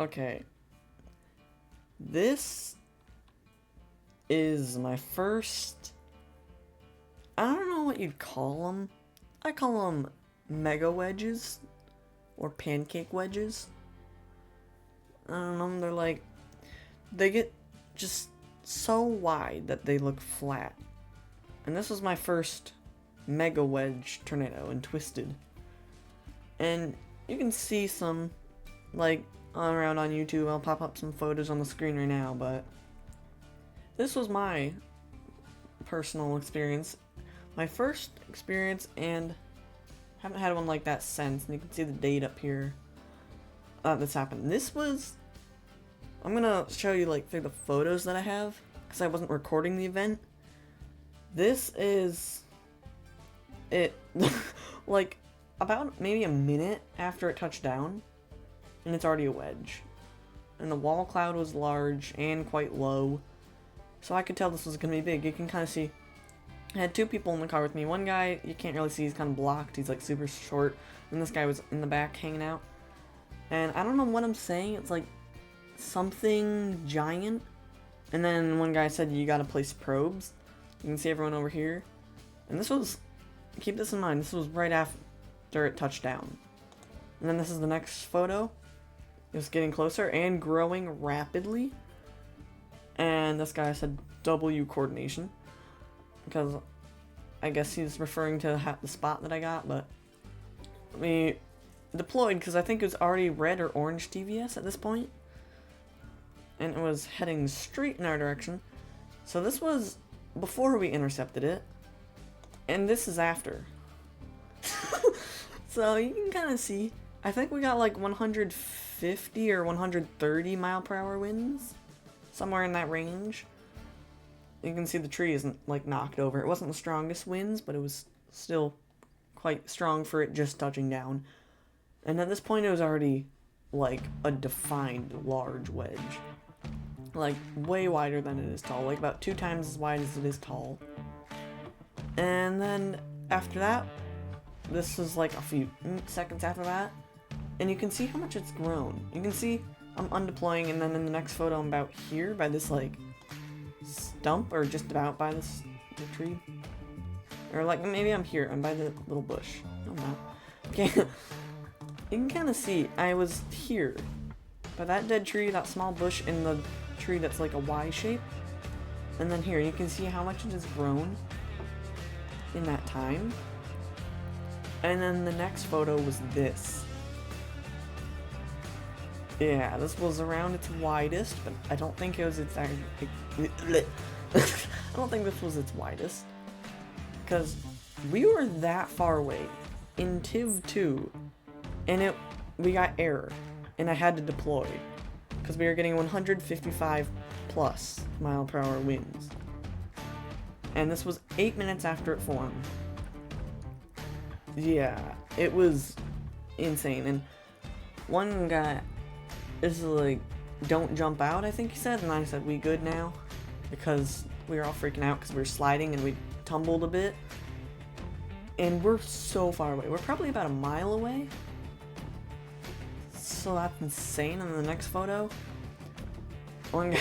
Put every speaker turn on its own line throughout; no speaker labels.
Okay. This is my first... I don't know what you'd call them. I call them mega wedges. Or pancake wedges. I don't know, they're like... They get just so wide that they look flat. And this was my first mega wedge tornado and twisted. And you can see some, like, around on YouTube. I'll pop up some photos on the screen right now, but this was my personal experience. My first experience, and haven't had one like that since. And you can see the date up here that's happened. This was... I'm gonna show you, like, through the photos that I have, because I wasn't recording the event. This is... it... like, about maybe a minute after it touched down, and it's already a wedge. And the wall cloud was large and quite low, so I could tell this was gonna be big. You can kind of see... I had two people in the car with me. One guy, you can't really see, he's kind of blocked. He's, like, super short. And this guy was in the back hanging out. And I don't know what I'm saying. It's, like, something giant. And then one guy said, you gotta place probes. You can see everyone over here. And this was... keep this in mind. This was right after it touched down. And then this is the next photo. It was getting closer and growing rapidly. And this guy said W coordination. Because I guess he's referring to the spot that I got, but we deployed because I think it was already red or orange TVS at this point, and it was heading straight in our direction. So this was before we intercepted it, and this is after. So you can kind of see, I think we got like 150 or 130 mile per hour winds, somewhere in that range. You can see the tree isn't, like, knocked over. It wasn't the strongest winds, but it was still quite strong for it just touching down. And at this point, it was already, like, a defined large wedge. Like, way wider than it is tall. Like, about 2 times as wide as it is tall. And then, after that, this was, like, a few seconds after that. And you can see how much it's grown. You can see I'm undeploying, and then in the next photo, I'm about here by this, like... stump, or just about by the tree, or like maybe I'm here, I'm by the little bush. No, I'm not. Okay. You can kind of see I was here by that dead tree, that small bush, in the tree that's like a Y shape, and then here you can see how much it has grown in that time. And then the next photo was this. Yeah, this was around its widest, but I don't think it was its I don't think this was its widest, because we were that far away in Tiv 2, and we got error, and I had to deploy, because we were getting 155 plus mile per hour winds, and this was 8 minutes after it formed. Yeah, it was insane. And one guy is like, don't jump out, I think he said, and I said, we good now? Because we were all freaking out because we were sliding and we tumbled a bit. And we're so far away. We're probably about a mile away. So that's insane. And the next photo, one guy,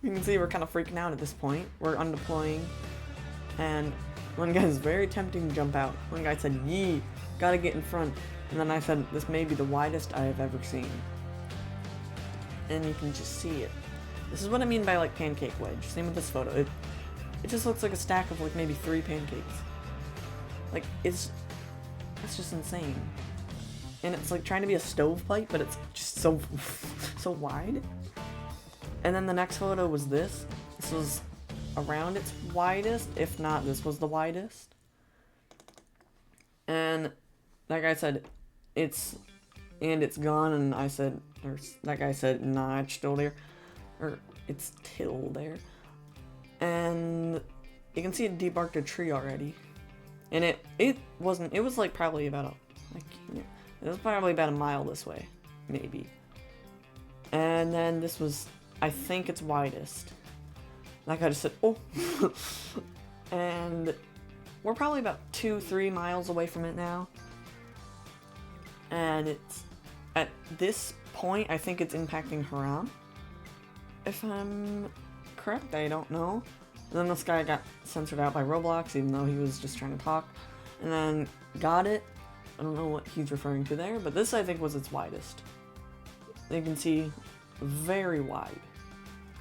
you can see we're kind of freaking out at this point. We're undeploying, and one guy's very tempting to jump out. One guy said, yee, gotta get in front. And then I said, this may be the widest I have ever seen. And you can just see it. This is what I mean by, like, pancake wedge. Same with this photo. It just looks like a stack of, like, maybe 3 pancakes. Like, it's just insane. And it's like trying to be a stovepipe, but it's just so so wide. And then the next photo was this. This was around its widest, if not this was the widest. And that guy said, it's gone, and I said, or that guy said, nah, it's still there. Or, it's still there. And you can see it debarked a tree already. And it was like probably about it was probably about a mile this way, maybe. And then this was, I think, its widest. That guy just said, oh. And we're probably about 2-3 miles away from it now. And it's at this point, I think it's impacting Haram. If I'm correct, I don't know. And then this guy got censored out by Roblox, even though he was just trying to talk. And then got it. I don't know what he's referring to there, but this I think was its widest. You can see very wide.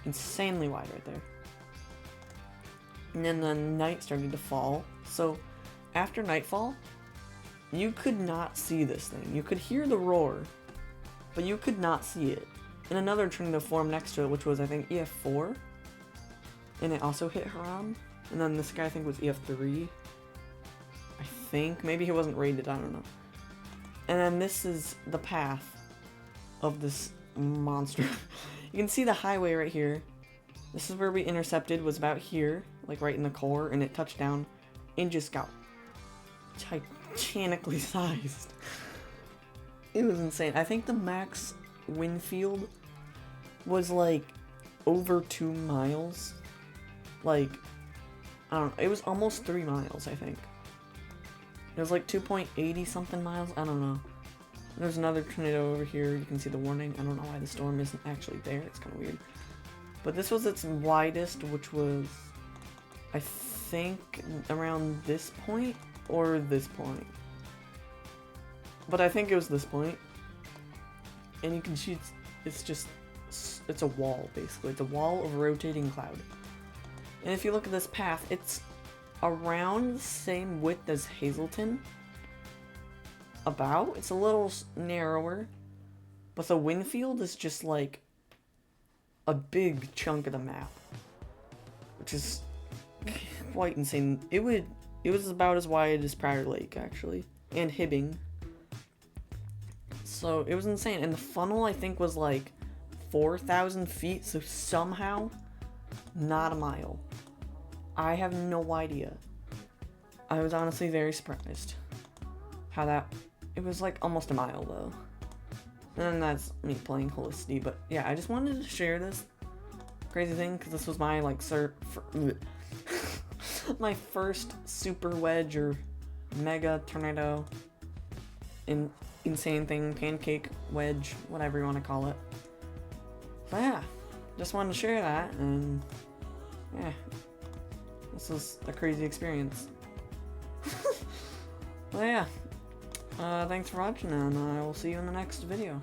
Insanely wide right there. And then the night started to fall. So after nightfall, you could not see this thing. You could hear the roar, but you could not see it. And another tornado formed next to it, which was I think EF4. And it also hit Haram. And then this guy I think was EF3. I think. Maybe he wasn't rated, I don't know. And then this is the path of this monster. You can see the highway right here. This is where we intercepted, was about here, like right in the core, and it touched down and just got titanically sized. It was insane. I think the max wind field was like over 2 miles. Like, I don't know, it was almost 3 miles, I think. It was like 2.80 something miles, I don't know. There's another tornado over here, you can see the warning. I don't know why the storm isn't actually there, it's kind of weird. But this was its widest, which was, I think, around this point, or this point. But I think it was this point. And you can see it's a wall, basically. It's a wall of rotating cloud. And if you look at this path, it's around the same width as Hazleton. It's a little narrower, but the wind field is just like a big chunk of the map, which is quite insane. It was about as wide as Prior Lake, actually, and Hibbing. So it was insane, and the funnel I think was like 4,000 feet, so somehow not a mile. I have no idea. I was honestly very surprised how that. It was like almost a mile though. And that's me playing Holicity, but yeah, I just wanted to share this crazy thing because this was my like my first super wedge or mega tornado insane thing, pancake wedge, whatever you want to call it. So yeah, just wanted to share that, and yeah, this was a crazy experience. Well, yeah. Thanks for watching, and I will see you in the next video.